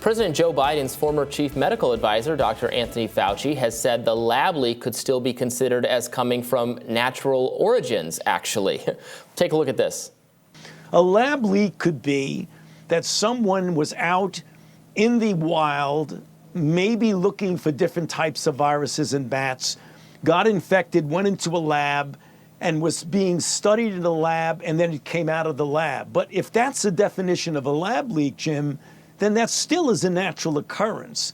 President Joe Biden's former chief medical advisor, Dr. Anthony Fauci, has said the lab leak could still be considered as coming from natural origins, actually. Take a look at this. A lab leak could be that someone was out in the wild, maybe looking for different types of viruses in bats, got infected, went into a lab, and was being studied in the lab, and then it came out of the lab. But if that's the definition of a lab leak, Jim, then that still is a natural occurrence.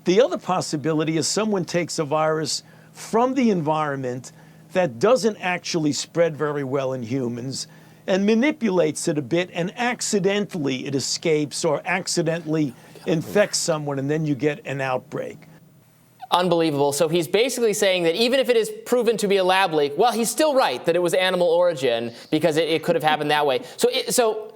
The other possibility is someone takes a virus from the environment that doesn't actually spread very well in humans and manipulates it a bit, and accidentally it escapes or accidentally infects someone, and then you get an outbreak. Unbelievable. So he's basically saying that even if it is proven to be a lab leak, well, he's still right that it was animal origin because it could have happened that way. So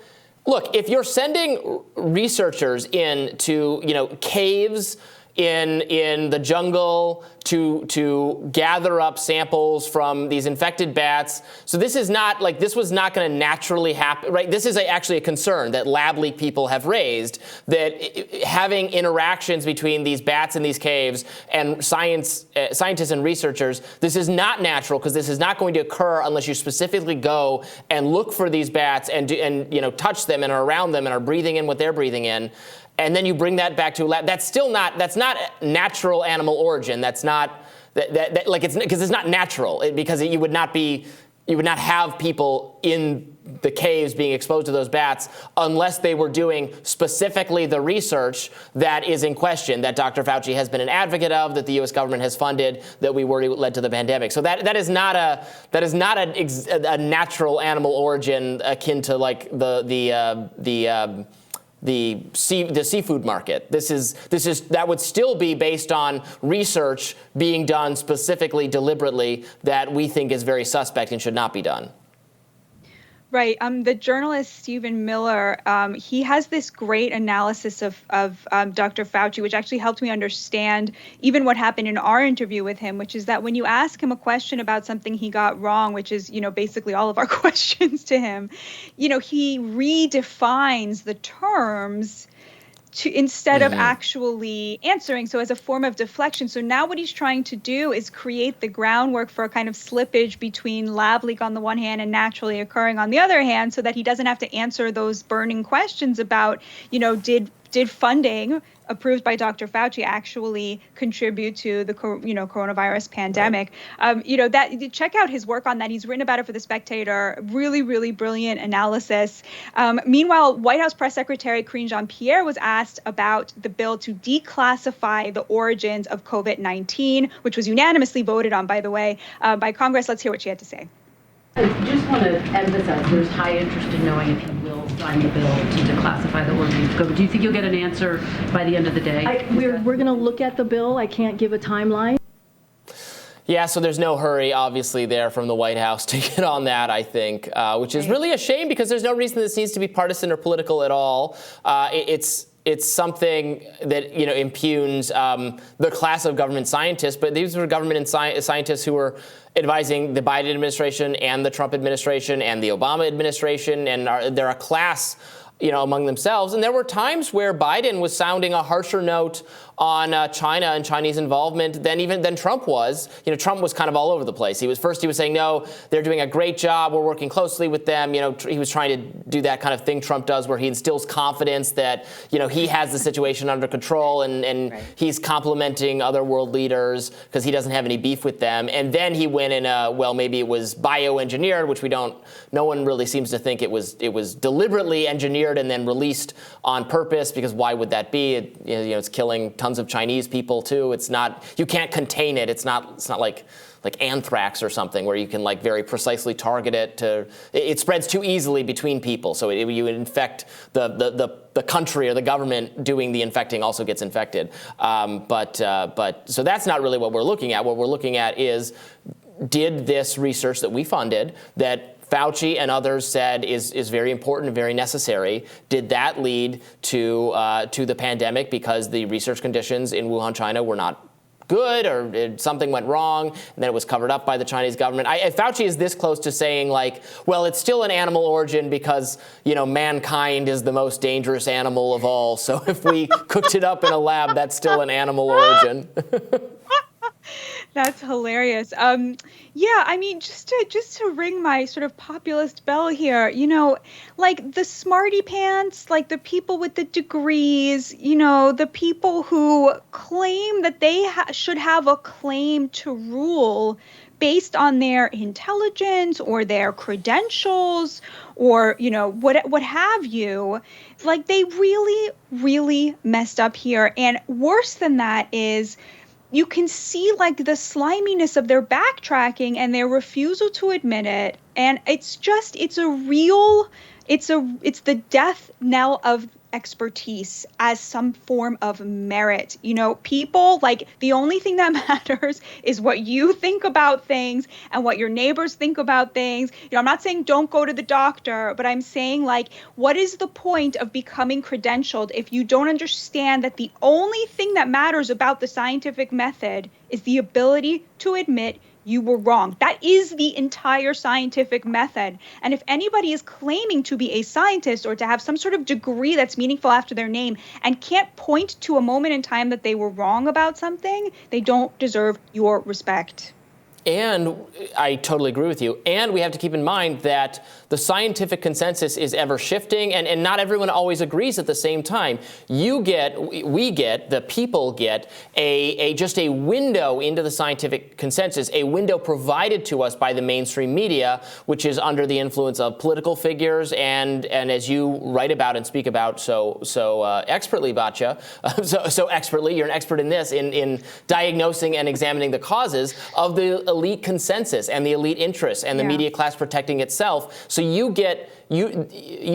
look, if you're sending researchers into, caves in the jungle to gather up samples from these infected bats. So this was not going to naturally happen, right? This is actually a concern that lab leak people have raised, that having interactions between these bats in these caves and scientists and researchers, this is not natural because this is not going to occur unless you specifically go and look for these bats and touch them and are around them and are breathing in what they're breathing in. And then you bring that back to a lab. That's not natural animal origin. That's not because it's not natural. Because you would not have people in the caves being exposed to those bats unless they were doing specifically the research that is in question, that Dr. Fauci has been an advocate of, that the U.S. government has funded, that we worry led to the pandemic. So that is not a natural animal origin akin to like the seafood market. That would still be based on research being done specifically, deliberately, that we think is very suspect and should not be done. Right. The journalist Stephen Miller, he has this great analysis of Dr. Fauci, which actually helped me understand even what happened in our interview with him, which is that when you ask him a question about something he got wrong, which is, basically all of our questions to him, he redefines the terms instead of actually answering, so as a form of deflection. So now what he's trying to do is create the groundwork for a kind of slippage between lab leak on the one hand and naturally occurring on the other hand, so that he doesn't have to answer those burning questions about, did funding approved by Dr. Fauci actually contribute to the coronavirus pandemic? Right. Check out his work on that. He's written about it for The Spectator. Really, really brilliant analysis. Meanwhile, White House Press Secretary Karine Jean-Pierre was asked about the bill to declassify the origins of COVID-19, which was unanimously voted on, by the way, by Congress. Let's hear what she had to say. I just want to emphasize there's high interest in knowing if he will sign the bill to declassify the origins of COVID. Do you think you'll get an answer by the end of the day? We're going to look at the bill. I can't give a timeline. Yeah, so there's no hurry, obviously, there from the White House to get on that, I think, which is really a shame because there's no reason this needs to be partisan or political at all. It's something that impugns the class of government scientists, but these were government scientists who were advising the Biden administration and the Trump administration and the Obama administration, and they're a class among themselves. And there were times where Biden was sounding a harsher note on China and Chinese involvement than Trump was. Trump was kind of all over the place. He was saying, no, they're doing a great job. We're working closely with them. He was trying to do that kind of thing Trump does where he instills confidence that, he has the situation under control and right. He's complimenting other world leaders because he doesn't have any beef with them. And then he went in maybe it was bioengineered, which no one really seems to think it was deliberately engineered and then released on purpose, because why would that be? It's killing tons of Chinese people too. It's not, you can't contain it. It's not like anthrax or something where you can very precisely target it it spreads too easily between people. So you infect the country or the government doing the infecting also gets infected. But so that's not really what we're looking at. What we're looking at is, did this research that we funded, that Fauci and others said is very important and very necessary, did that lead to the pandemic because the research conditions in Wuhan, China were not good or something went wrong, and then it was covered up by the Chinese government. Fauci is this close to saying, like, well, it's still an animal origin because, mankind is the most dangerous animal of all. So if we cooked it up in a lab, that's still an animal origin. That's hilarious. Yeah, I mean, just to ring my sort of populist bell here, like the smarty pants, like the people with the degrees, the people who claim that they should have a claim to rule based on their intelligence or their credentials or, what have you, like they really, really messed up here. And worse than that is, you can see like the sliminess of their backtracking and their refusal to admit it. And it's the death knell of expertise as some form of merit. People, like, the only thing that matters is what you think about things and what your neighbors think about things. I'm not saying don't go to the doctor, but I'm saying, like, what is the point of becoming credentialed if you don't understand that the only thing that matters about the scientific method is the ability to admit you were wrong. That is the entire scientific method. And if anybody is claiming to be a scientist or to have some sort of degree that's meaningful after their name and can't point to a moment in time that they were wrong about something, they don't deserve your respect. And I totally agree with you. And we have to keep in mind that the scientific consensus is ever shifting, and not everyone always agrees at the same time. The people get just a window into the scientific consensus, a window provided to us by the mainstream media, which is under the influence of political figures, and as you write about and speak about so expertly, Batya, so expertly, you're an expert in this, in diagnosing and examining the causes of the elite consensus and the elite interests and the media class protecting itself. So you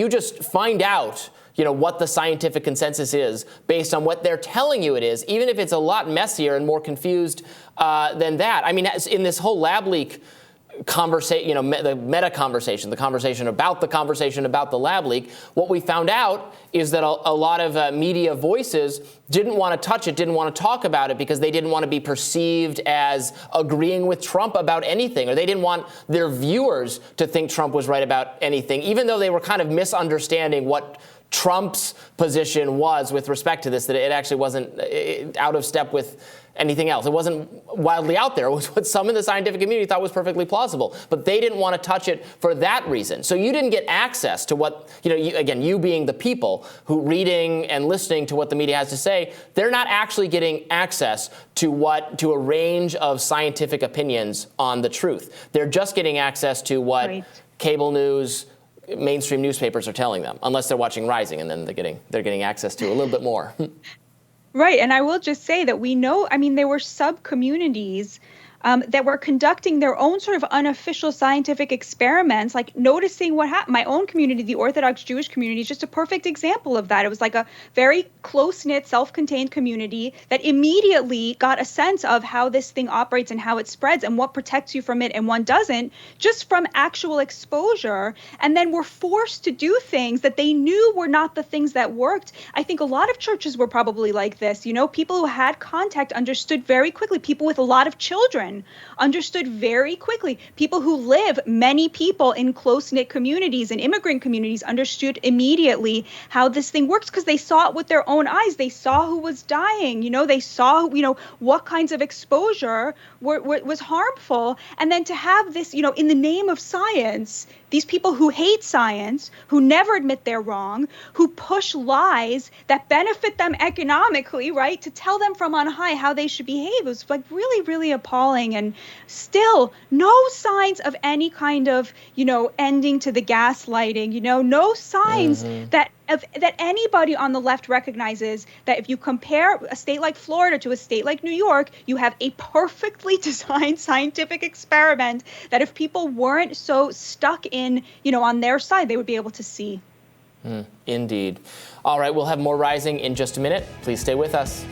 just find out, what the scientific consensus is based on what they're telling you it is, even if it's a lot messier and more confused than that. I mean, in this whole lab leak conversation, the meta conversation, the conversation about the lab leak, what we found out is that a lot of media voices didn't want to touch it, didn't want to talk about it because they didn't want to be perceived as agreeing with Trump about anything, or they didn't want their viewers to think Trump was right about anything, even though they were kind of misunderstanding what Trump's position was with respect to this, that it actually wasn't out of step with anything else. It wasn't wildly out there. It was what some in the scientific community thought was perfectly plausible. But they didn't want to touch it for that reason. So you didn't get access to what, you being the people who reading and listening to what the media has to say, they're not actually getting access to a range of scientific opinions on the truth. They're just getting access to what cable news, mainstream newspapers are telling them, unless they're watching Rising, and then they're getting access to a little bit more. Right. And I will just say that we know, there were sub-communities that were conducting their own sort of unofficial scientific experiments, like noticing what happened. My own community, the Orthodox Jewish community, is just a perfect example of that. It was like a very close-knit, self-contained community that immediately got a sense of how this thing operates and how it spreads and what protects you from it and one doesn't, just from actual exposure, and then were forced to do things that they knew were not the things that worked. I think a lot of churches were probably like this. People who had contact understood very quickly. People with a lot of children understood very quickly. Many people in close-knit communities and immigrant communities understood immediately how this thing works because they saw it with their own eyes. They saw who was dying. They saw, what kinds of exposure was harmful. And then to have this, in the name of science, these people who hate science, who never admit they're wrong, who push lies that benefit them economically, right, to tell them from on high how they should behave. It was like really, really appalling. And still no signs of any kind of, ending to the gaslighting, no signs that anybody on the left recognizes that if you compare a state like Florida to a state like New York, you have a perfectly designed scientific experiment that if people weren't so stuck in, on their side, they would be able to see. Indeed. All right, we'll have more Rising in just a minute. Please stay with us.